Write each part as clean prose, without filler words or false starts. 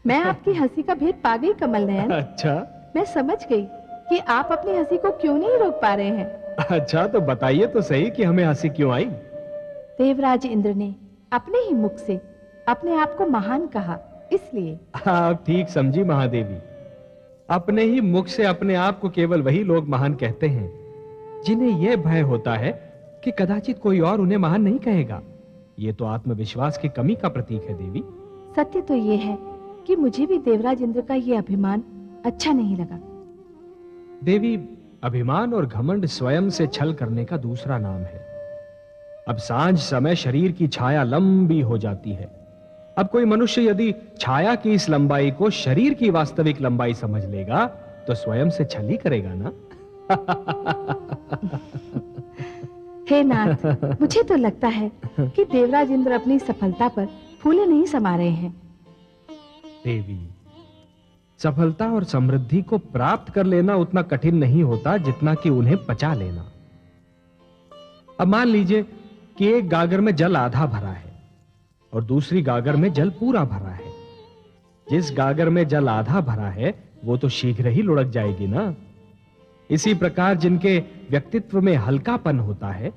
मैं आपकी हंसी का भेद पा गई कमल नयन। अच्छा, मैं समझ गई कि आप अपनी हंसी को क्यों नहीं रोक पा रहे हैं। अच्छा तो बताइए तो सही कि हमें हंसी क्यों आई। देवराज इंद्र ने अपने ही मुख से अपने आप को महान कहा, इसलिए। आप ठीक समझी महादेवी। अपने ही मुख से अपने आप को केवल वही लोग महान कहते हैं जिन्हें यह भय होता है कि कदाचित कोई और उन्हें महान नहीं कहेगा। यह तो आत्मविश्वास की कमी का प्रतीक है देवी। सत्य तो यह है कि मुझे भी देवराज इंद्र का यह अभिमान अच्छा नहीं लगा। देवी, अभिमान और घमंड स्वयं से छल करने का दूसरा नाम है। अब सांझ समय शरीर की छाया लंबी हो जाती है। अब कोई मनुष्य यदि छाया की इस लंबाई को शरीर की वास्तविक लंबाई समझ लेगा तो स्वयं से छल ही करेगा ना। हे नाथ, मुझे तो लगता है कि देवराज इंद्र अपनी सफलता पर फूले नहीं समा रहे हैं। देवी, सफलता और समृद्धि को प्राप्त कर लेना उतना कठिन नहीं होता जितना कि उन्हें पचा लेना। अब मान लीजिए कि एक गागर में जल आधा भरा है और दूसरी गागर में जल पूरा भरा है। जिस गागर में जल आधा भरा है वो तो शीघ्र ही लुढ़क जाएगी ना। इसी प्रकार जिनके व्यक्तित्व में हल्कापन होता है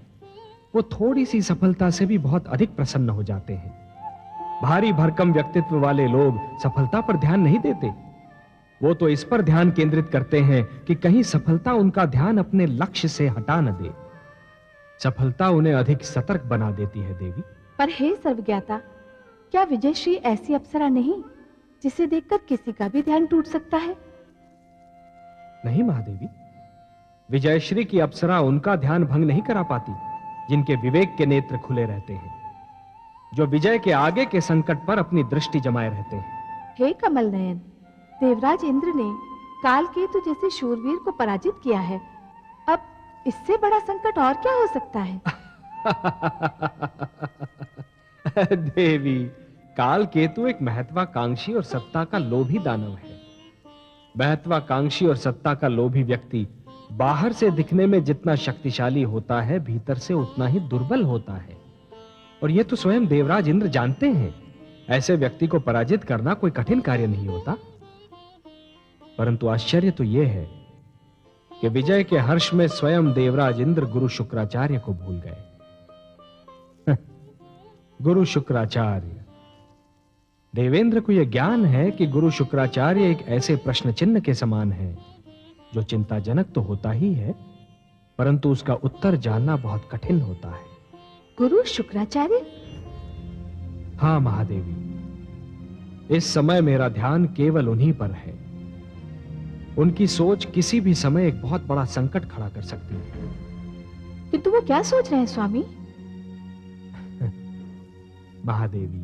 वो थोड़ी सी सफलता से भी बहुत अधिक प्रसन्न हो जाते हैं। भारी भरकम व्यक्तित्व वाले लोग सफलता पर ध्यान नहीं देते। वो तो इस पर ध्यान केंद्रित करते हैं कि कहीं सफलता उनका ध्यान अपने लक्ष्य से हटा न दे। सफलता उन्हें अधिक सतर्क बना देती है देवी। पर हे सर्वज्ञाता, क्या विजयश्री ऐसी अप्सरा नहीं जिसे देखकर किसी का भी ध्यान टूट सकता है? नहीं महादेवी, विजयश्री की अप्सरा उनका ध्यान भंग नहीं करा पाती जिनके विवेक के नेत्र खुले रहते हैं, जो विजय के आगे के संकट पर अपनी दृष्टि जमाए रहते हैं। हे कमल नयन, देवराज इंद्र ने कालकेतु जैसे शूरवीर को पराजित किया है। अब इससे बड़ा संकट और क्या हो सकता है? देवी, कालकेतु एक महत्वाकांक्षी और सत्ता का लोभी दानव है। महत्वाकांक्षी और सत्ता का लोभी व्यक्ति बाहर से दिखने में जितना शक्तिशाली होता है भीतर से उतना ही दुर्बल होता है, और यह तो स्वयं देवराज इंद्र जानते हैं। ऐसे व्यक्ति को पराजित करना कोई कठिन कार्य नहीं होता। परंतु आश्चर्य तो यह है कि विजय के हर्ष में स्वयं देवराज इंद्र गुरु शुक्राचार्य को भूल गए। गुरु शुक्राचार्य, देवेंद्र को यह ज्ञान है कि गुरु शुक्राचार्य एक ऐसे प्रश्न चिन्ह के समान है जो चिंताजनक तो होता ही है, परंतु उसका उत्तर जानना बहुत कठिन होता है। गुरु शुक्राचार्य? हां महादेवी, इस समय मेरा ध्यान केवल उन्हीं पर है। उनकी सोच किसी भी समय एक बहुत बड़ा संकट खड़ा कर सकती है। किंतु वो क्या सोच रहे हैं स्वामी? महादेवी,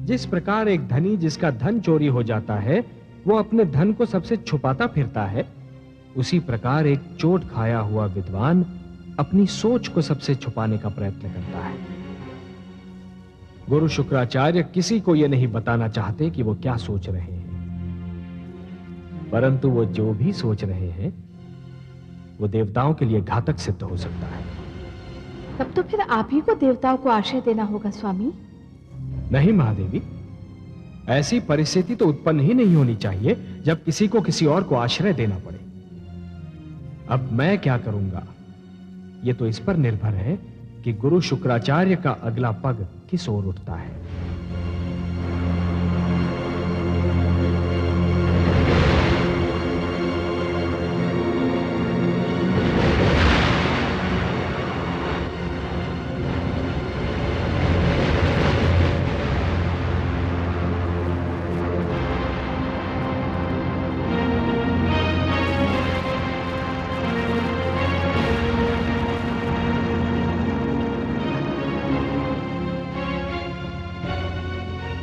जिस प्रकार एक धनी जिसका धन चोरी हो जाता है वो अपने धन को सबसे छुपाता फिरता है, उसी प्रकार एक चोट खाया हुआ विद्वान अपनी सोच को सबसे छुपाने का प्रयत्न करता है। गुरु शुक्राचार्य किसी को यह नहीं बताना चाहते कि वो क्या सोच रहे हैं, परंतु वो जो भी सोच रहे हैं वो देवताओं के लिए घातक सिद्ध हो सकता है। तब तो फिर आप ही को देवताओं को आश्रय देना होगा स्वामी। नहीं महादेवी, ऐसी परिस्थिति तो उत्पन्न ही नहीं होनी चाहिए जब किसी को किसी और को आश्रय देना पड़े। अब मैं क्या करूंगा यह तो इस पर निर्भर है कि गुरु शुक्राचार्य का अगला पग किस ओर उठता है।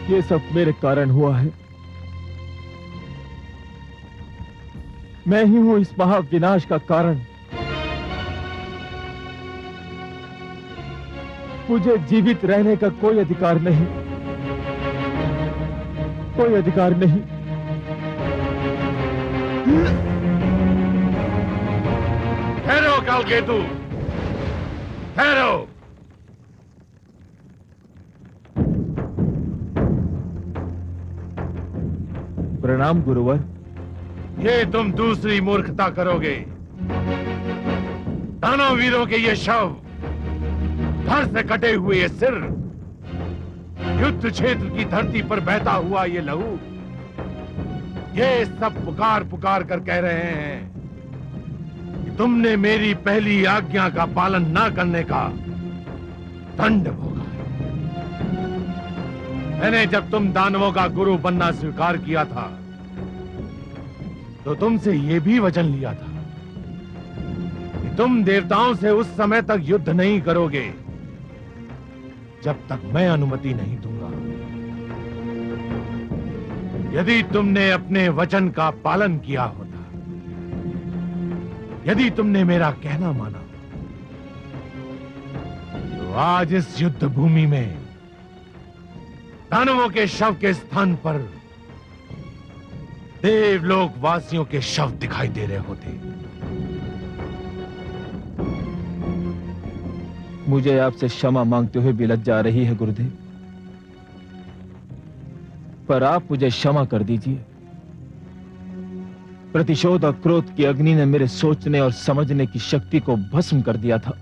ये सब मेरे कारण हुआ है। मैं ही हूं इस महाविनाश का कारण। मुझे जीवित रहने का कोई अधिकार नहीं, कोई अधिकार नहीं। कालकेतु, ठहरो। प्रणाम गुरुवर। ये तुम दूसरी मूर्खता करोगे। दानव वीरों के ये शव, धड़ से कटे हुए ये सिर, युद्ध क्षेत्र की धरती पर बहता हुआ ये लहू, ये सब पुकार पुकार कर कह रहे हैं कि तुमने मेरी पहली आज्ञा का पालन न करने का दंड भोगा है। मैंने जब तुम दानवों का गुरु बनना स्वीकार किया था तो तुमसे ये भी वचन लिया था कि तुम देवताओं से उस समय तक युद्ध नहीं करोगे जब तक मैं अनुमति नहीं दूंगा। यदि तुमने अपने वचन का पालन किया होता, यदि तुमने मेरा कहना माना, तो आज इस युद्ध भूमि में दानवों के शव के स्थान पर देवलोक वासियों के शव दिखाई दे रहे होते। मुझे आपसे क्षमा मांगते हुए भी लज्जा आ रही है गुरुदेव, पर आप मुझे क्षमा कर दीजिए। प्रतिशोध और क्रोध की अग्नि ने मेरे सोचने और समझने की शक्ति को भस्म कर दिया था।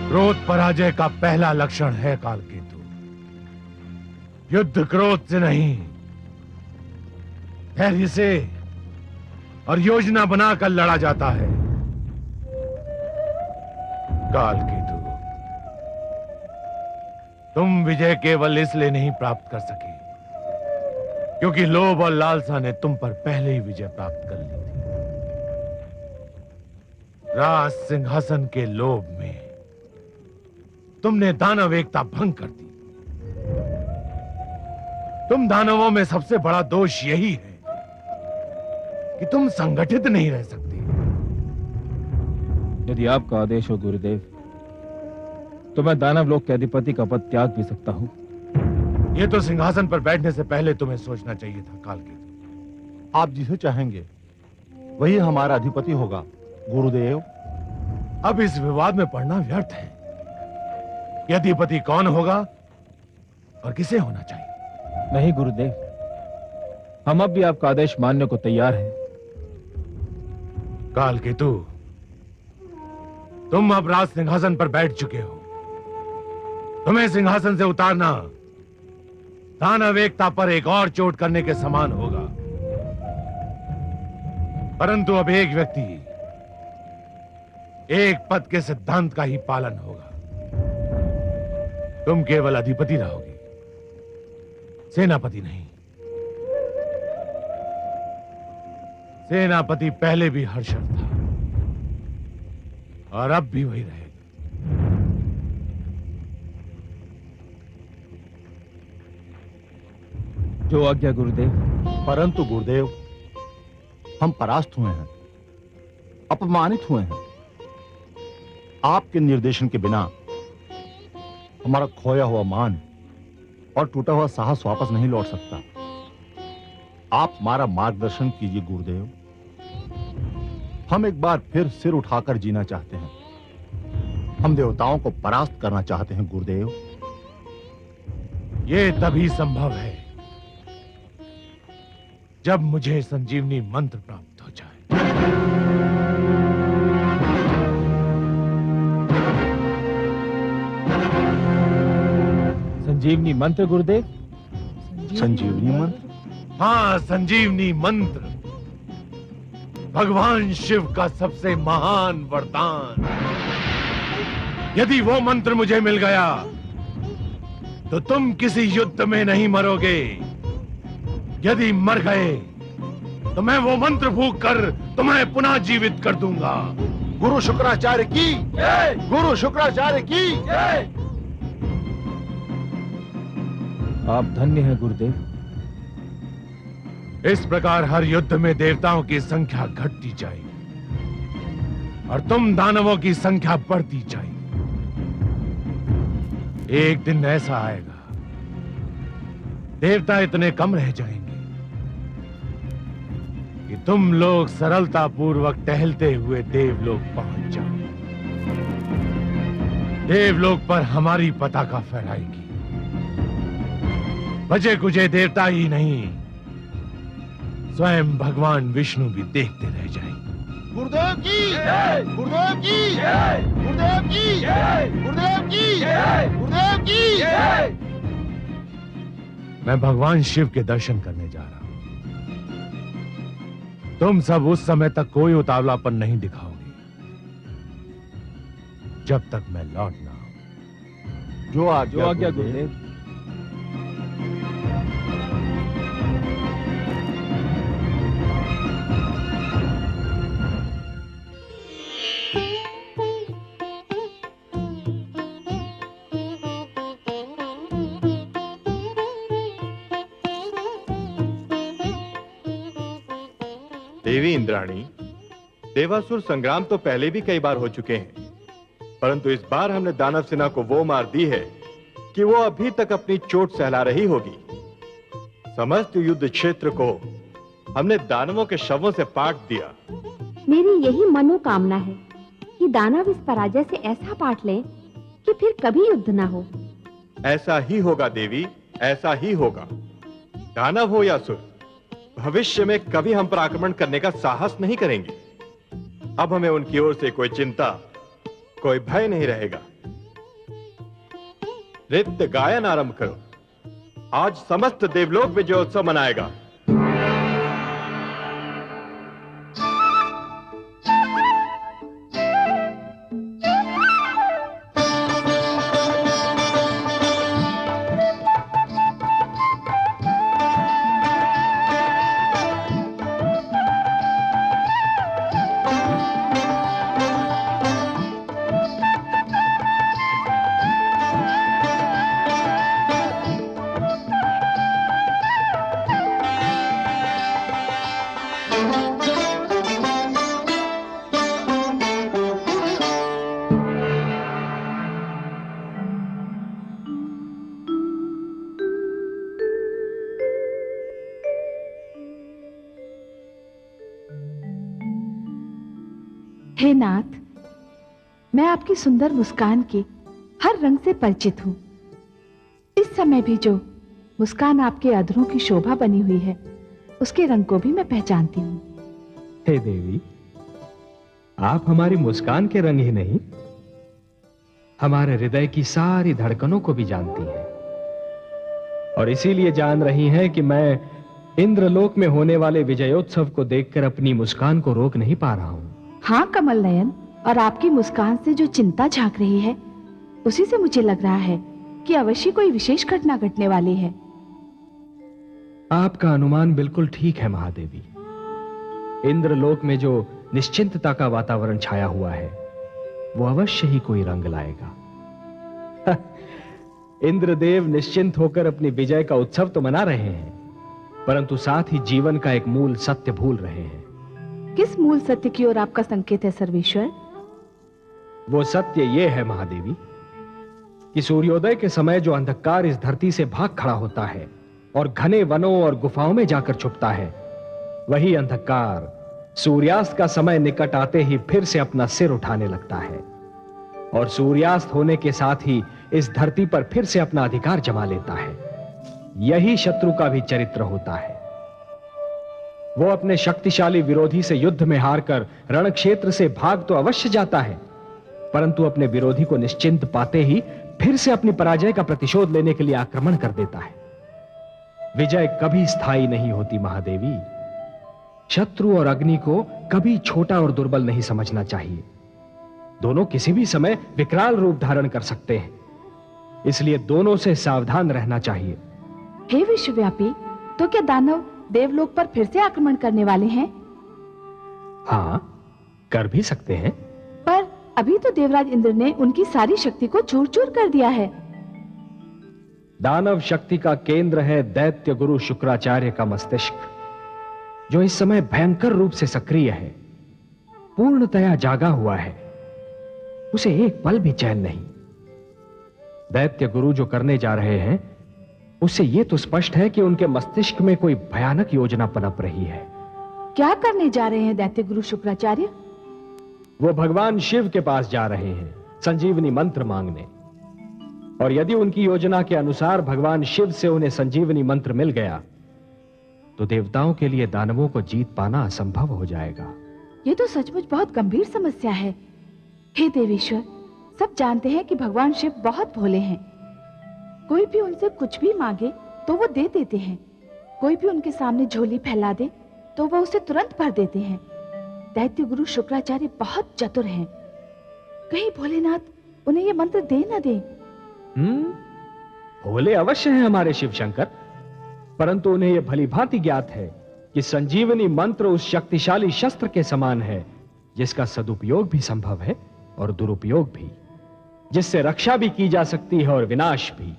क्रोध पराजय का पहला लक्षण है कालकेतु। युद्ध क्रोध से नहीं, धैर्य से और योजना बनाकर लड़ा जाता है। कालकेतु, तुम विजय केवल इसलिए नहीं प्राप्त कर सके क्योंकि लोभ और लालसा ने तुम पर पहले ही विजय प्राप्त कर ली थी। राज सिंहासन के लोभ में तुमने दानव एकता भंग कर दी। तुम दानवों में सबसे बड़ा दोष यही है कि तुम संगठित नहीं रह सकते। यदि आपका आदेश हो गुरुदेव, तो मैं दानव लोक के अधिपति का पद त्याग भी सकता हूं। यह तो सिंहासन पर बैठने से पहले तुम्हें सोचना चाहिए था कालकेतु। आप जिसे चाहेंगे वही हमारा अधिपति होगा गुरुदेव। अब इस विवाद में पड़ना व्यर्थ है। कि अधिपति कौन होगा और किसे होना चाहिए। नहीं गुरुदेव, हम अब भी आपका आदेश मानने को तैयार हैं। कालकेतु, तुम अब राज सिंहासन पर बैठ चुके हो। तुम्हें सिंहासन से उतारना दानव एकता पर एक और चोट करने के समान होगा। परंतु अब एक व्यक्ति, एक पद के सिद्धांत का ही पालन होगा। तुम केवल अधिपति रहोगे, सेनापति नहीं। सेनापति पहले भी हर्षर था और अब भी वही रहेगा। जो आज्ञा गुरुदेव। परंतु गुरुदेव, हम परास्त हुए हैं, अपमानित हुए हैं। आपके निर्देशन के बिना हमारा खोया हुआ मान और टूटा हुआ साहस वापस नहीं लौट सकता। आप हमारा मार्गदर्शन कीजिए गुरुदेव। हम एक बार फिर सिर उठाकर जीना चाहते हैं। हम देवताओं को परास्त करना चाहते हैं गुरुदेव। यह तभी संभव है जब मुझे संजीवनी मंत्र प्राप्त हो जाए। संजीवनी मंत्र गुरुदेव? संजीवनी मंत्र? हाँ, संजीवनी मंत्र, भगवान शिव का सबसे महान वरदान। यदि वो मंत्र मुझे मिल गया तो तुम किसी युद्ध में नहीं मरोगे। यदि मर गए तो मैं वो मंत्र फूंक कर तुम्हें पुनः जीवित कर दूंगा। गुरु शुक्राचार्य की जय! गुरु शुक्राचार्य की जय! आप धन्य हैं गुरुदेव। इस प्रकार हर युद्ध में देवताओं की संख्या घटती जाएगी और तुम दानवों की संख्या बढ़ती जाएगी। एक दिन ऐसा आएगा, देवता इतने कम रह जाएंगे कि तुम लोग सरलता पूर्वक टहलते हुए देवलोक पहुंच जाओ। देवलोक पर हमारी पताका फहराएगी। बचे कुचे देवता ही नहीं, स्वयं भगवान विष्णु भी देखते रह जाएंगे। गुरुदेव की जय, गुरुदेव की जय, गुरुदेव की जय, गुरुदेव की जय, गुरुदेव की जय। मैं भगवान शिव के दर्शन करने जा रहा हूं। तुम सब उस समय तक कोई उतावलापन नहीं दिखाओगे जब तक मैं लौट ना आऊं। जो जो आज्ञा गुरुदेव। देवी इंद्राणी, देवासुर संग्राम तो पहले भी कई बार हो चुके हैं, परंतु इस बार हमने दानव सेना को वो मार दी है कि वो अभी तक अपनी चोट सहला रही होगी। समस्त युद्ध क्षेत्र को हमने दानवों के शवों से पाट दिया। मेरी यही मनोकामना है कि दानव इस पराजय से ऐसा पाट ले कि फिर कभी युद्ध ना हो। ऐसा ही होगा देवी, ऐसा ही होगा। दानव हो या असुर, भविष्य में कभी हम पर आक्रमण करने का साहस नहीं करेंगे। अब हमें उनकी ओर से कोई चिंता, कोई भय नहीं रहेगा। नृत्य गायन आरंभ करो। आज समस्त देवलोक विजयोत्सव मनाएगा। हे नाथ, मैं आपकी सुंदर मुस्कान के हर रंग से परिचित हूं। इस समय भी जो मुस्कान आपके अधरों की शोभा बनी हुई है, उसके रंग को भी मैं पहचानती हूं। हे देवी, आप हमारी मुस्कान के रंग ही नहीं, हमारे हृदय की सारी धड़कनों को भी जानती हैं, और इसीलिए जान रही हैं कि मैं इंद्रलोक में होने वाले विजयोत्सव को देखकर अपनी मुस्कान को रोक नहीं पा रहा हूं। हाँ कमल नयन, और आपकी मुस्कान से जो चिंता झांक रही है, उसी से मुझे लग रहा है कि अवश्य कोई विशेष घटना घटने वाली है। आपका अनुमान बिल्कुल ठीक है महादेवी। इंद्रलोक में जो निश्चिंतता का वातावरण छाया हुआ है, वो अवश्य ही कोई रंग लाएगा। इंद्रदेव निश्चिंत होकर अपनी विजय का उत्सव तो मना रहे हैं, परंतु साथ ही जीवन का एक मूल सत्य भूल रहे हैं। किस मूल सत्य की ओर आपका संकेत है सर्वेश्वर? वो सत्य ये है महादेवी कि सूर्योदय के समय जो अंधकार इस धरती से भाग खड़ा होता है और घने वनों और गुफाओं में जाकर छुपता है, वही अंधकार सूर्यास्त का समय निकट आते ही फिर से अपना सिर उठाने लगता है और सूर्यास्त होने के साथ ही इस धरती पर फिर से अपना अधिकार जमा लेता है। यही शत्रु का भी चरित्र होता है। वो अपने शक्तिशाली विरोधी से युद्ध में हारकर रण क्षेत्र से भाग तो अवश्य जाता है, परंतु अपने विरोधी को निश्चिंत पाते ही फिर से अपनी पराजय का प्रतिशोध लेने के लिए आक्रमण कर देता है। विजय कभी स्थायी नहीं होती महादेवी। शत्रु और अग्नि को कभी छोटा और दुर्बल नहीं समझना चाहिए। दोनों किसी भी समय विकराल रूप धारण कर सकते हैं, इसलिए दोनों से सावधान रहना चाहिए। हे विश्वव्यापी, तो क्या दानव देवलोक पर फिर से आक्रमण करने वाले हैं? हाँ, कर भी सकते हैं। पर अभी तो देवराज इंद्र ने उनकी सारी शक्ति को चूर चूर कर दिया है। दानव शक्ति का केंद्र है दैत्य गुरु शुक्राचार्य का मस्तिष्क, जो इस समय भयंकर रूप से सक्रिय है, पूर्णतया जागा हुआ है। उसे एक पल भी चैन नहीं। दैत्य गुरु जो करने जा रहे हैं, उससे यह तो स्पष्ट है कि उनके मस्तिष्क में कोई भयानक योजना पनप रही है। क्या करने जा रहे हैं दैत्य गुरु शुक्राचार्य? वो भगवान शिव के पास जा रहे हैं संजीवनी मंत्र मांगने। और यदि उनकी योजना के अनुसार भगवान शिव से उन्हें संजीवनी मंत्र मिल गया तो देवताओं के लिए दानवों को जीत पाना असंभव हो जाएगा। ये तो सचमुच बहुत गंभीर समस्या है। हे देवेश्वर, सब जानते हैं कि भगवान शिव बहुत भोले हैं। कोई भी उनसे कुछ भी मांगे तो वो दे देते हैं। कोई भी उनके सामने झोली फैला दे तो वो उसे तुरंत भर देते हैं। दैत्य गुरु शुक्राचार्य बहुत चतुर हैं। कहीं भोलेनाथ उन्हें ये मंत्र दे न दे। भोले अवश्य हैं हमारे शिव शंकर, परंतु उन्हें यह भली भांति ज्ञात है कि संजीवनी मंत्र उस शक्तिशाली शस्त्र के समान है जिसका सदुपयोग भी संभव है और दुरुपयोग भी, जिससे रक्षा भी की जा सकती है और विनाश भी।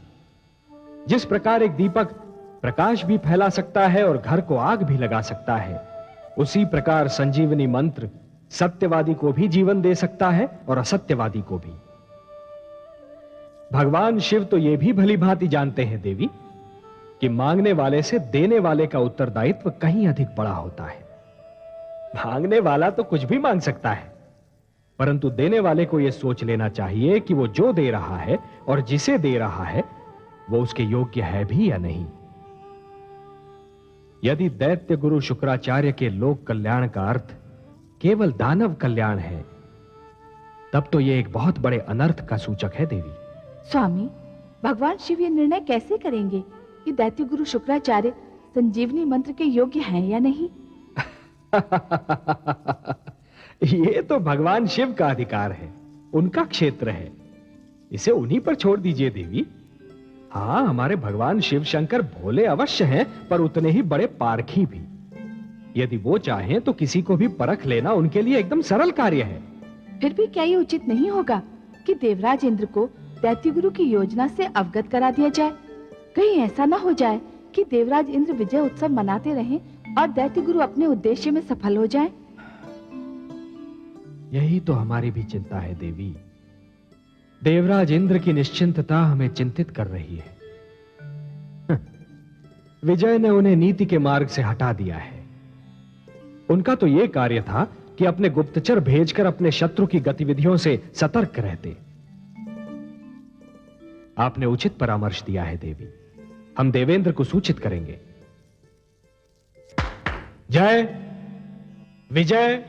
जिस प्रकार एक दीपक प्रकाश भी फैला सकता है और घर को आग भी लगा सकता है, उसी प्रकार संजीवनी मंत्र सत्यवादी को भी जीवन दे सकता है और असत्यवादी को भी। भगवान शिव तो यह भी भली भांति जानते हैं देवी कि मांगने वाले से देने वाले का उत्तरदायित्व कहीं अधिक बड़ा होता है। मांगने वाला तो कुछ भी मांग सकता है, परंतु देने वाले को यह सोच लेना चाहिए कि वो जो दे रहा है और जिसे दे रहा है वो उसके योग्य है भी या नहीं। यदि दैत्य गुरु शुक्राचार्य के लोक कल्याण का अर्थ केवल दानव कल्याण है, तब तो यह एक बहुत बड़े अनर्थ का सूचक है देवी। स्वामी, भगवान शिव ये निर्णय कैसे करेंगे कि दैत्य गुरु शुक्राचार्य संजीवनी मंत्र के योग्य हैं या नहीं? ये तो भगवान शिव का अधिकार है, उनका क्षेत्र है, इसे उन्हीं पर छोड़ दीजिए देवी। हाँ, हमारे भगवान शिव शंकर भोले अवश्य हैं, पर उतने ही बड़े पारखी भी। यदि वो चाहें तो किसी को भी परख लेना उनके लिए एकदम सरल कार्य है। फिर भी क्या ये उचित नहीं होगा कि देवराज इंद्र को दैत्य गुरु की योजना से अवगत करा दिया जाए? कहीं ऐसा ना हो जाए कि देवराज इंद्र विजय उत्सव मनाते रहें और दैत्य गुरु अपने उद्देश्य में सफल हो जाएं। यही तो हमारी भी चिंता है देवी। देवराज इंद्र की निश्चिंतता हमें चिंतित कर रही है। विजय ने उन्हें नीति के मार्ग से हटा दिया है। उनका तो यह कार्य था कि अपने गुप्तचर भेजकर अपने शत्रु की गतिविधियों से सतर्क रहते। आपने उचित परामर्श दिया है देवी, हम देवेंद्र को सूचित करेंगे। जय विजय।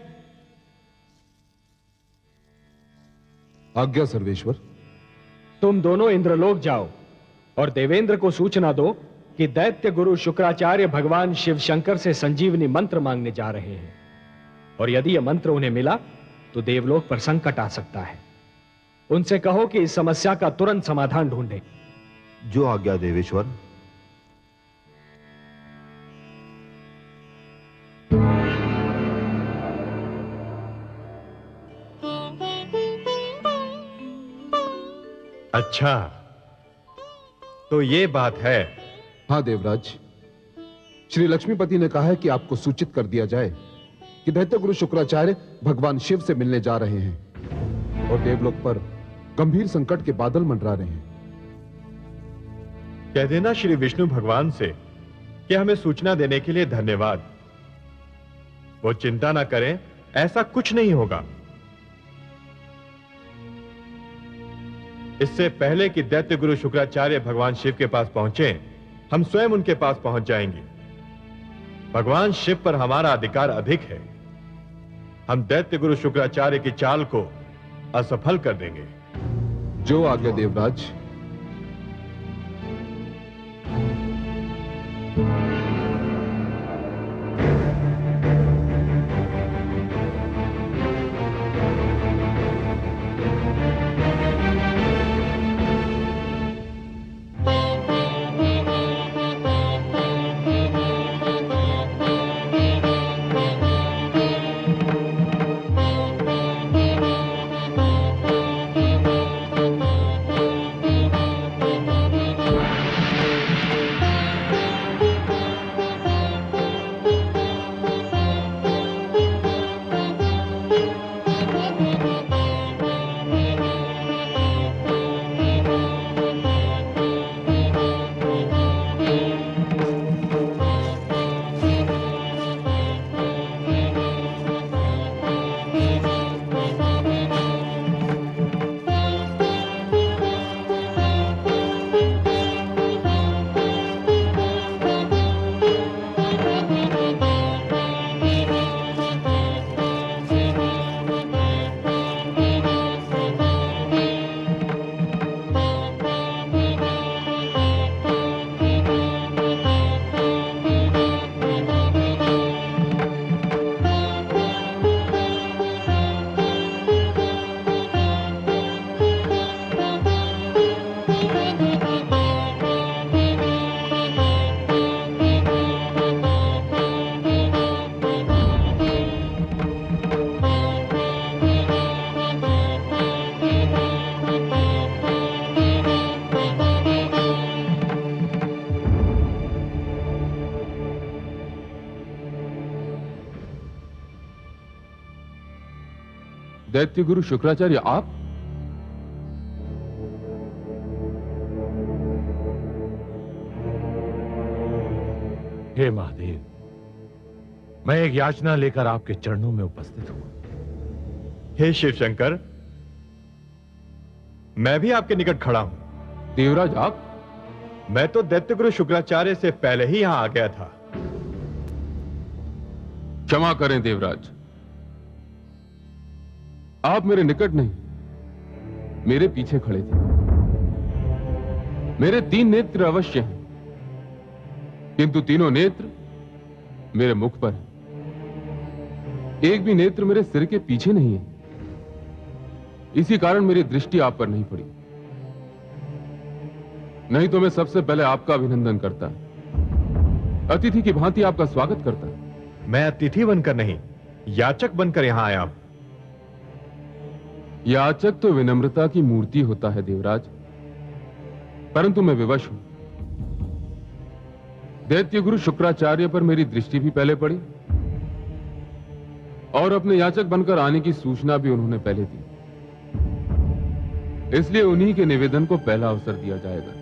आज्ञा सर्वेश्वर। तुम दोनों इंद्रलोक जाओ और देवेंद्र को सूचना दो कि दैत्य गुरु शुक्राचार्य भगवान शिव शंकर से संजीवनी मंत्र मांगने जा रहे हैं, और यदि यह मंत्र उन्हें मिला तो देवलोक पर संकट आ सकता है। उनसे कहो कि इस समस्या का तुरंत समाधान ढूंढें। जो आज्ञा देवेश्वर। अच्छा, तो ये बात है। हाँ देवराज, श्री लक्ष्मीपति ने कहा है कि आपको सूचित कर दिया जाए कि दैत्य गुरु शुक्राचार्य भगवान शिव से मिलने जा रहे हैं और देवलोक पर गंभीर संकट के बादल मंडरा रहे हैं। कह देना श्री विष्णु भगवान से कि हमें सूचना देने के लिए धन्यवाद। वो चिंता ना करें, ऐसा कुछ नहीं होगा। इससे पहले कि दैत्य गुरु शुक्राचार्य भगवान शिव के पास पहुंचे, हम स्वयं उनके पास पहुंच जाएंगे। भगवान शिव पर हमारा अधिकार अधिक है। हम दैत्य गुरु शुक्राचार्य की चाल को असफल कर देंगे। जो आज्ञा देवराज। दैत्य गुरु शुक्राचार्य आप? हे महादेव, मैं एक याचना लेकर आपके चरणों में उपस्थित हूं। हे शिव शंकर, मैं भी आपके निकट खड़ा हूं। देवराज आप? मैं तो दैत्य गुरु शुक्राचार्य से पहले ही यहां आ गया था। क्षमा करें देवराज, आप मेरे निकट नहीं, मेरे पीछे खड़े थे। मेरे 3 नेत्र अवश्य हैं, किंतु तीनों नेत्र मेरे मुख पर हैं। एक भी नेत्र मेरे सिर के पीछे नहीं है। इसी कारण मेरी दृष्टि आप पर नहीं पड़ी। नहीं तो मैं सबसे पहले आपका अभिनंदन करता, अतिथि की भांति आपका स्वागत करता। मैं अतिथि बनकर नहीं, याचक बनकर यहां आया हूं। याचक तो विनम्रता की मूर्ति होता है देवराज, परंतु मैं विवश हूं। दैत्य गुरु शुक्राचार्य पर मेरी दृष्टि भी पहले पड़ी और अपने याचक बनकर आने की सूचना भी उन्होंने पहले दी, इसलिए उन्हीं के निवेदन को पहला अवसर दिया जाएगा।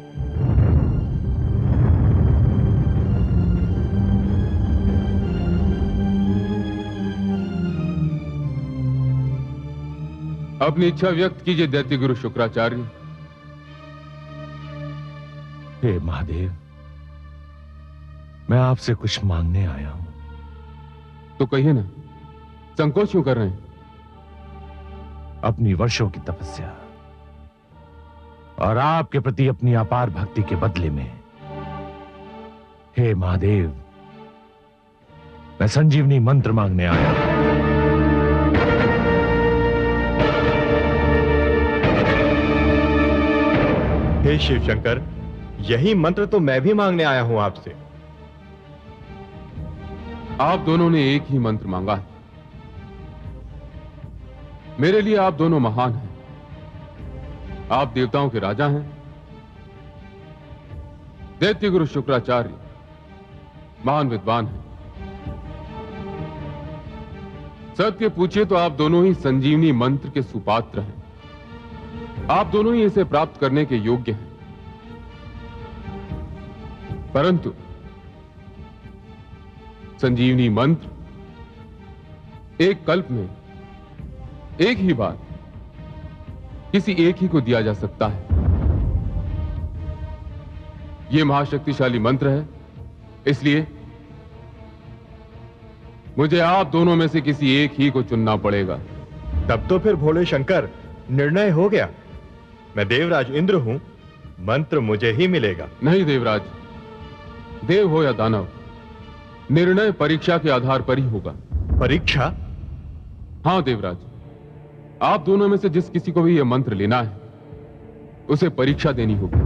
अपनी इच्छा व्यक्त कीजिए दैत्य गुरु शुक्राचार्य। हे महादेव, मैं आपसे कुछ मांगने आया हूं। तो कहिए ना, संकोच क्यों कर रहे हैं? अपनी वर्षों की तपस्या और आपके प्रति अपनी अपार भक्ति के बदले में, हे महादेव, मैं संजीवनी मंत्र मांगने आया हूं। हे शिव शंकर, यही मंत्र तो मैं भी मांगने आया हूं आपसे। आप दोनों ने एक ही मंत्र मांगा है। मेरे लिए आप दोनों महान हैं। आप देवताओं के राजा हैं। दैत्य गुरु शुक्राचार्य महान विद्वान हैं। सत्य पूछिए तो आप दोनों ही संजीवनी मंत्र के सुपात्र हैं। आप दोनों ही इसे प्राप्त करने के योग्य हैं। परंतु संजीवनी मंत्र एक कल्प में एक ही बार किसी एक ही को दिया जा सकता है। यह महाशक्तिशाली मंत्र है, इसलिए मुझे आप दोनों में से किसी एक ही को चुनना पड़ेगा। तब तो फिर भोले शंकर, निर्णय हो गया। मैं देवराज इंद्र हूं, मंत्र मुझे ही मिलेगा। नहीं देवराज, देव हो या दानव, निर्णय परीक्षा के आधार पर ही होगा। परीक्षा? हां देवराज, आप दोनों में से जिस किसी को भी यह मंत्र लेना है, उसे परीक्षा देनी होगी।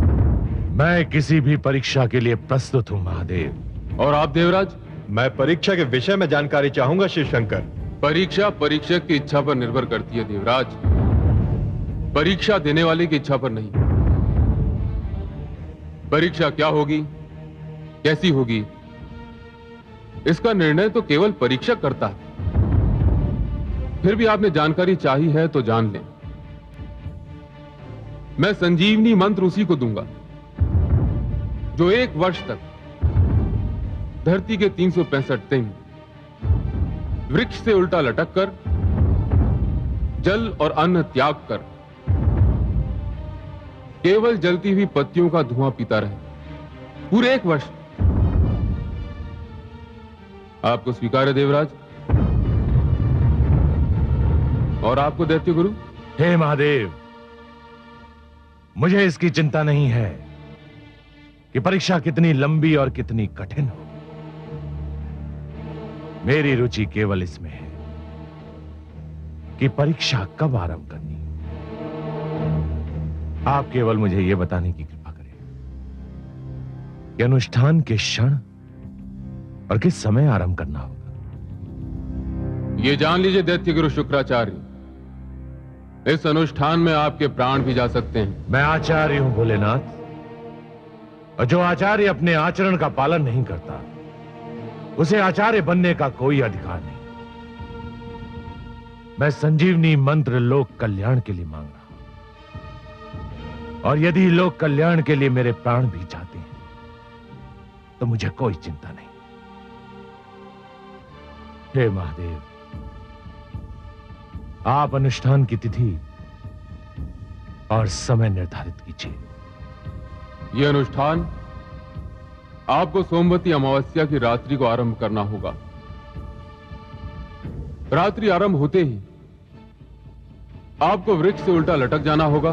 मैं किसी भी परीक्षा के लिए प्रस्तुत हूं महादेव। और आप देवराज? मैं परीक्षा के विषय में जानकारी चाहूंगा शिव शंकर। परीक्षा परीक्षक की इच्छा पर निर्भर करती है देवराज, परीक्षा देने वाले की इच्छा पर नहीं। परीक्षा क्या होगी, कैसी होगी, इसका निर्णय तो केवल परीक्षक करता है। फिर भी आपने जानकारी चाही है तो जान लें। मैं संजीवनी मंत्र उसी को दूंगा जो 1 वर्ष तक धरती के 365 दिन वृक्ष से उल्टा लटक कर, जल और अन्न त्याग कर, केवल जलती हुई पत्तियों का धुआं पीता रहे पूरे 1 वर्ष। आपको स्वीकार है देवराज? और आपको दैत्य गुरु? हे महादेव, मुझे इसकी चिंता नहीं है कि परीक्षा कितनी लंबी और कितनी कठिन हो। मेरी रुचि केवल इसमें है कि परीक्षा कब आरंभ करनी। आप केवल मुझे यह बताने की कृपा करें कि अनुष्ठान के क्षण और किस समय आरंभ करना होगा। यह जान लीजिए दैत्य गुरु शुक्राचार्य, इस अनुष्ठान में आपके प्राण भी जा सकते हैं। मैं आचार्य हूं भोलेनाथ, और जो आचार्य अपने आचरण का पालन नहीं करता, उसे आचार्य बनने का कोई अधिकार नहीं। मैं संजीवनी मंत्र लोक कल्याण के लिए मांग रहा हूं, और यदि लोक कल्याण के लिए मेरे प्राण भी जाते हैं तो मुझे कोई चिंता नहीं। हे महादेव, आप अनुष्ठान की तिथि और समय निर्धारित कीजिए। यह अनुष्ठान आपको सोमवती अमावस्या की रात्रि को आरंभ करना होगा। रात्रि आरंभ होते ही आपको वृक्ष से उल्टा लटक जाना होगा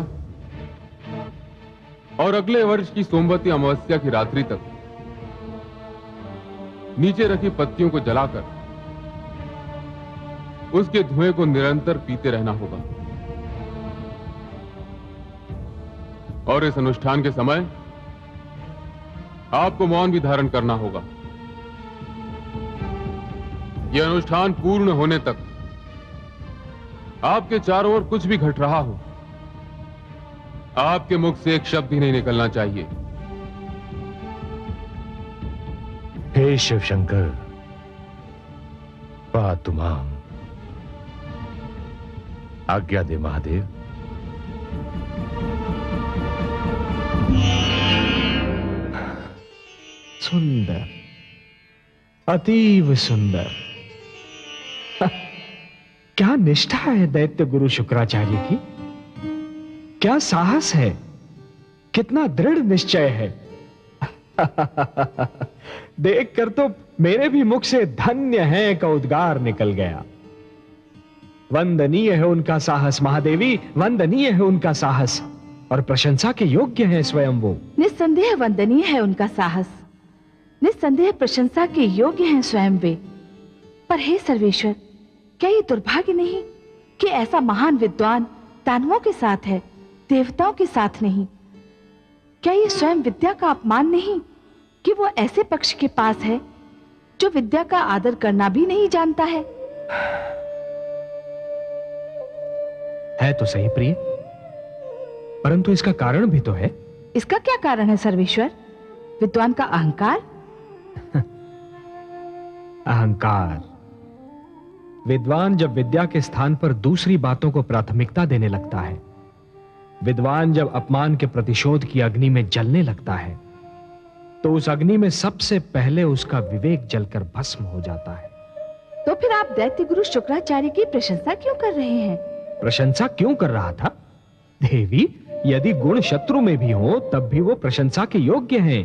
और अगले वर्ष की सोमवती अमावस्या की रात्रि तक नीचे रखी पत्तियों को जलाकर उसके धुएं को निरंतर पीते रहना होगा। और इस अनुष्ठान के समय आपको मौन भी धारण करना होगा। यह अनुष्ठान पूर्ण होने तक आपके चारों ओर कुछ भी घट रहा हो, आपके मुख से एक शब्द भी नहीं निकलना चाहिए। हे शिव शंकर, पातु मां, आज्ञा दे महादेव। सुंदर, अतीव सुंदर। क्या निष्ठा है दैत्य गुरु शुक्राचार्य की, क्या साहस है, कितना दृढ़ निश्चय है। देखकर तो मेरे भी मुख से धन्य है का उद्गार निकल गया। वंदनीय है उनका साहस महादेवी, वंदनीय है उनका साहस, और प्रशंसा के योग्य है स्वयं वो। निस्संदेह वंदनीय है उनका साहस, निस्संदेह प्रशंसा के योग्य हैं स्वयं वे। पर हे सर्वेश्वर, क्या ये दुर्भाग्य नहीं कि ऐसा महान विद्वान दानवों के साथ है, देवताओं के साथ नहीं? क्या ये स्वयं विद्या का अपमान नहीं कि वो ऐसे पक्ष के पास है जो विद्या का आदर करना भी नहीं जानता है? है तो सही प्रिय, परंतु इसका कारण भी तो है। इसका क्या कारण है सर्वेश्वर? विद्वान का अहंकार? अहंकार। विद्वान जब विद्या के स्थान पर दूसरी बातों को प्राथमिकता देने लगता है, विद्वान जब अपमान के प्रतिशोध की अग्नि में जलने लगता है, तो उस अग्नि में सबसे पहले उसका विवेक जलकर भस्म हो जाता है। तो फिर आप दैत्य गुरु शुक्राचार्य की प्रशंसा क्यों कर रहे हैं? प्रशंसा क्यों कर रहा था? देवी, यदि गुण शत्रु में भी हो तब भी वो प्रशंसा के योग्य हैं।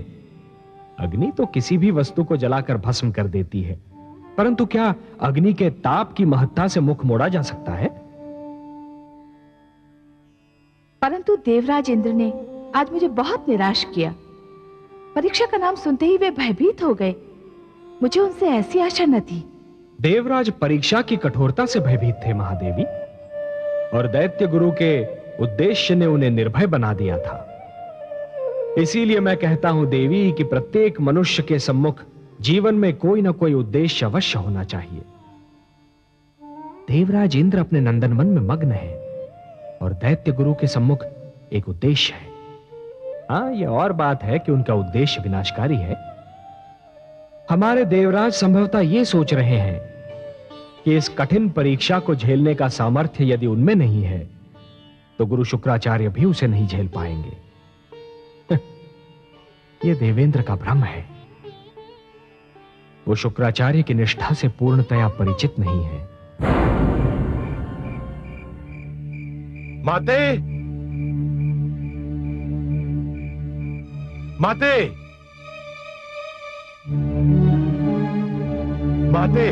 अग्नि तो किसी भी वस्तु को जलाकर भस्म कर देती है, परंतु क्या अग्नि के ताप की महत्ता से मुख मोड़ा जा सकता है? परंतु देवराज इंद्र ने आज मुझे बहुत निराश किया। परीक्षा का नाम सुनते ही वे भयभीत हो गए। मुझे उनसे ऐसी आशा न थी। देवराज परीक्षा की कठोरता से भयभीत थे महादेवी, और दैत्य गुरु के उद्देश्य ने उन्हें निर्भय बना दिया था। इसीलिए मैं कहता हूं देवी कि प्रत्येक मनुष्य के सम्मुख जीवन में कोई ना कोई उद्देश्य अवश्य होना चाहिए। देवराज इंद्र अपने नंदनवन में मग्न है और दैत्य गुरु के सम्मुख एक उद्देश्य है। हां, यह और बात है कि उनका उद्देश्य विनाशकारी है। हमारे देवराज संभवतः यह सोच रहे हैं कि इस कठिन परीक्षा को झेलने का सामर्थ्य यदि उनमें नहीं है तो गुरु शुक्राचार्य भी उसे नहीं झेल पाएंगे। यह देवेंद्र का भ्रम है। वो शुक्राचार्य की निष्ठा से पूर्णतया परिचित नहीं है। माते, माते, माते,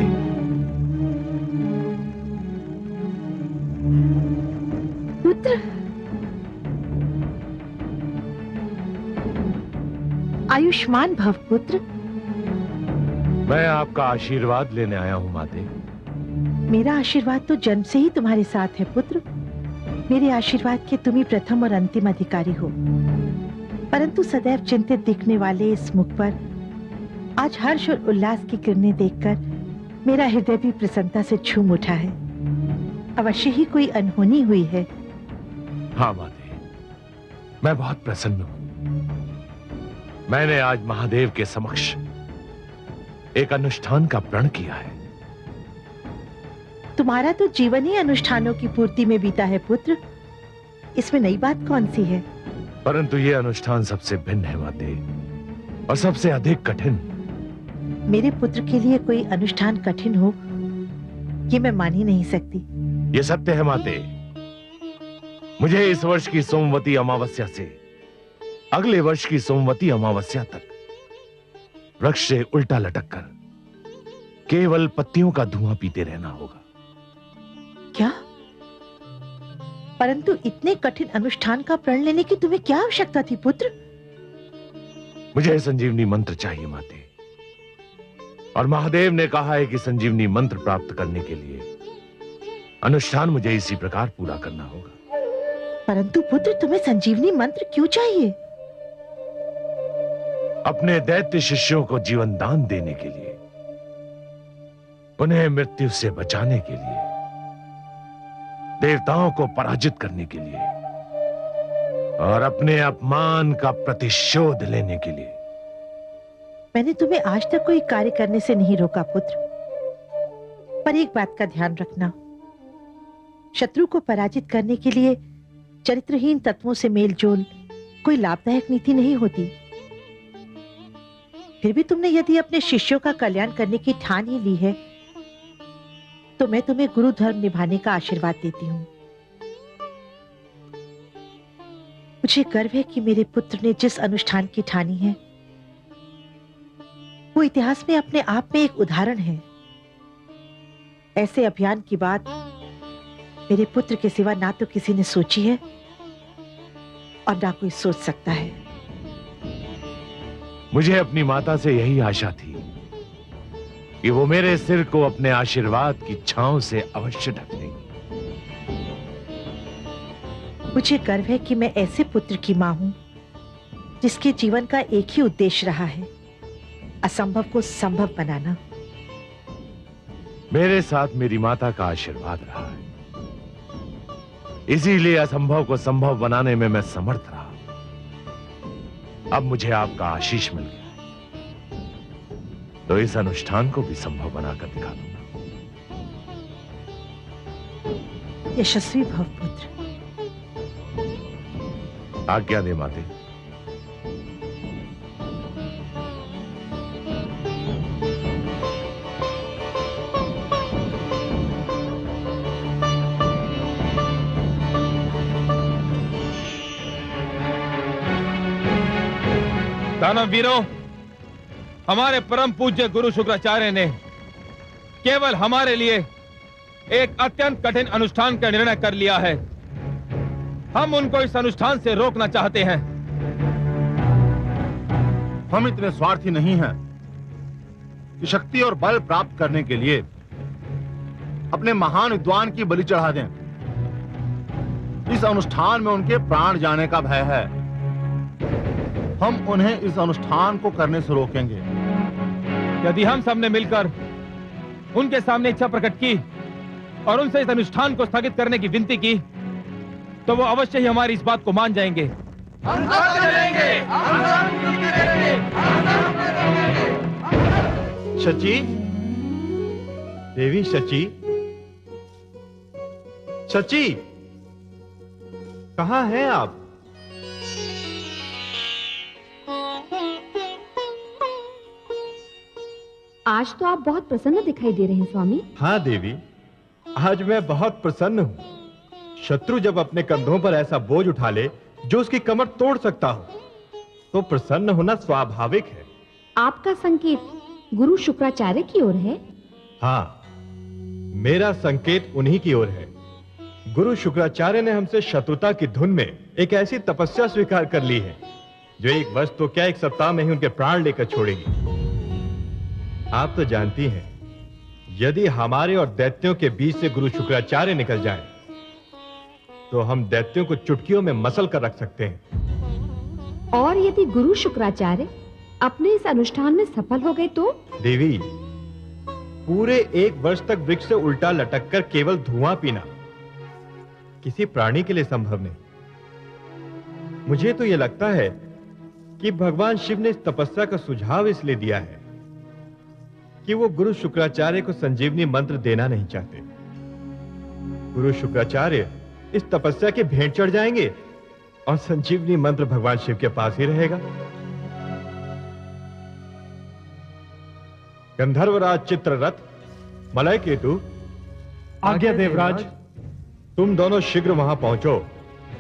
पुत्र, आयुष्मान भव पुत्र। मैं आपका आशीर्वाद लेने आया हूं माते। मेरा आशीर्वाद तो जन्म से ही तुम्हारे साथ है पुत्र। मेरे आशीर्वाद के तुम ही प्रथम और अंतिम अधिकारी हो। परंतु सदैव चिंतित दिखने वाले इस मुख पर आज हर्ष और उल्लास की किरणें देखकर मेरा हृदय भी प्रसन्नता से झूम उठा है। अवश्य ही कोई अनहोनी हुई है। हाँ माते, मैं बहुत प्रसन्न हूं। मैंने आज महादेव के समक्ष एक अनुष्ठान का प्रण किया है। तुम्हारा तो जीवन ही अनुष्ठानों की पूर्ति में बीता है पुत्र, इसमें नई बात कौन सी है? परंतु यह अनुष्ठान सबसे भिन्न है माते, और सबसे अधिक कठिन। मेरे पुत्र के लिए कोई अनुष्ठान कठिन हो, ये मैं मान ही नहीं सकती। यह सत्य है माते। मुझे इस वर्ष की सोमवती अमावस्या से अगले वर्ष की सोमवती अमावस्या तक वृक्ष से उल्टा लटक कर केवल पत्तियों का धुआं पीते रहना होगा। क्या? परंतु इतने कठिन अनुष्ठान का प्रण लेने की तुम्हें क्या आवश्यकता थी पुत्र? मुझे संजीवनी मंत्र चाहिए माते, और महादेव ने कहा है कि संजीवनी मंत्र प्राप्त करने के लिए अनुष्ठान मुझे इसी प्रकार पूरा करना होगा। परंतु पुत्र, तुम्हें संजीवनी मंत्र क्यों चाहिए? अपने दैत्य शिष्यों को जीवन दान देने के लिए, उन्हें मृत्यु से बचाने के लिए, देवताओं को पराजित करने के लिए और अपने अपमान का प्रतिशोध लेने के लिए। मैंने तुम्हें आज तक कोई कार्य करने से नहीं रोका पुत्र, पर एक बात का ध्यान रखना, शत्रु को पराजित करने के लिए चरित्रहीन तत्वों से मेलजोल कोई लाभदायक नीति नहीं होती। फिर भी तुमने यदि अपने शिष्यों का कल्याण करने की ठान ही ली है, तो मैं तुम्हें गुरु धर्म निभाने का आशीर्वाद देती हूँ। मुझे गर्व है कि मेरे पुत्र ने जिस अनुष्ठान की ठानी है, वो इतिहास में अपने आप में एक उदाहरण है। ऐसे अभियान की बात मेरे पुत्र के सिवा ना तो किसी ने सोची है और ना कोई सोच सकता है। मुझे अपनी माता से यही आशा थी कि वो मेरे सिर को अपने आशीर्वाद की छांव से अवश्य ढक लेंगी। मुझे गर्व है कि मैं ऐसे पुत्र की मां हूं जिसके जीवन का एक ही उद्देश्य रहा है, असंभव को संभव बनाना। मेरे साथ मेरी माता का आशीर्वाद रहा है, इसीलिए असंभव को संभव बनाने में मैं समर्थ रहा। अब मुझे आपका आशीष मिल गया, तो इस अनुष्ठान को भी संभव बनाकर दिखा दूंगा। यशस्वी भव पुत्र। आज्ञा दे माते। दानव वीरों, हमारे परम पूज्य गुरु शुक्राचार्य ने केवल हमारे लिए एक अत्यंत कठिन अनुष्ठान का निर्णय कर लिया है। हम उनको इस अनुष्ठान से रोकना चाहते हैं। हम इतने स्वार्थी नहीं हैं कि शक्ति और बल प्राप्त करने के लिए अपने महान विद्वान की बलि चढ़ा दें। इस अनुष्ठान में उनके प्राण जाने का भय है। हम उन्हें इस अनुष्ठान को करने से रोकेंगे। यदि हम सबने मिलकर उनके सामने इच्छा प्रकट की और उनसे इस अनुष्ठान को स्थगित करने की विनती की, तो वो अवश्य ही हमारी इस बात को मान जाएंगे। शची, देवी शची, शची, कहाँ हैं आप? आज तो आप बहुत प्रसन्न दिखाई दे रहे हैं स्वामी। हाँ देवी, आज मैं बहुत प्रसन्न हूँ। शत्रु जब अपने कंधों पर ऐसा बोझ उठा ले जो उसकी कमर तोड़ सकता हो, तो प्रसन्न होना स्वाभाविक है। आपका संकेत गुरु शुक्राचार्य की ओर है? हाँ, मेरा संकेत उन्हीं की ओर है। गुरु शुक्राचार्य ने हमसे शत्रुता की धुन में एक ऐसी तपस्या स्वीकार कर ली है जो एक वर्ष तो क्या, एक सप्ताह में ही उनके प्राण लेकर छोड़ेगी। आप तो जानती हैं, यदि हमारे और दैत्यों के बीच से गुरु शुक्राचार्य निकल जाएं, तो हम दैत्यों को चुटकियों में मसल कर रख सकते हैं। और यदि गुरु शुक्राचार्य अपने इस अनुष्ठान में सफल हो गए तो? देवी, पूरे एक वर्ष तक वृक्ष से उल्टा लटक कर केवल धुआं पीना किसी प्राणी के लिए संभव नहीं। मुझे तो यह लगता है कि भगवान शिव ने इस तपस्या का सुझाव इसलिए दिया है कि वो गुरु शुक्राचार्य को संजीवनी मंत्र देना नहीं चाहते। गुरु शुक्राचार्य इस तपस्या की भेंट चढ़ जाएंगे और संजीवनी मंत्र भगवान शिव के पास ही रहेगा। गंधर्वराज चित्ररथ, मलय केतु, आज्ञा देवराज। तुम दोनों शीघ्र वहां पहुंचो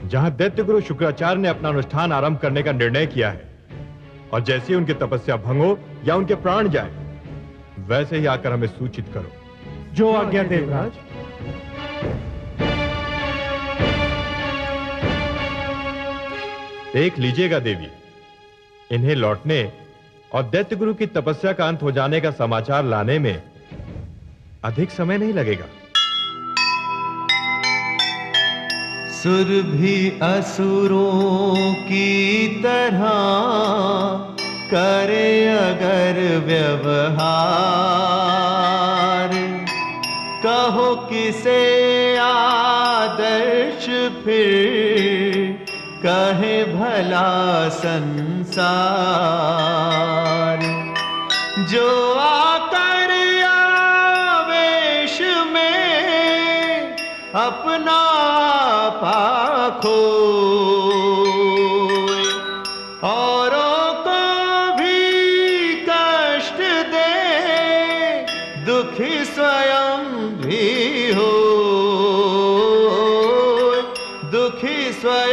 जहां दैत्य गुरु शुक्राचार्य ने अपना अनुष्ठान आरंभ करने का निर्णय किया है, और जैसे ही उनकी तपस्या भंग हो या उनके प्राण जाए, वैसे ही आकर हमें सूचित करो। जो आज्ञा देवराज। देख लीजिएगा देवी, इन्हें लौटने और दैत्य गुरु की तपस्या का अंत हो जाने का समाचार लाने में अधिक समय नहीं लगेगा। सुर भी असुरों की तरह करे अगर व्यवहार, कहो किसे आदर्श फिर कहे भला संसार। जो आकर आवेश में अपना पाखो, औरों को भी कष्ट दे, दुखी स्वयं भी हो, दुखी स्वयं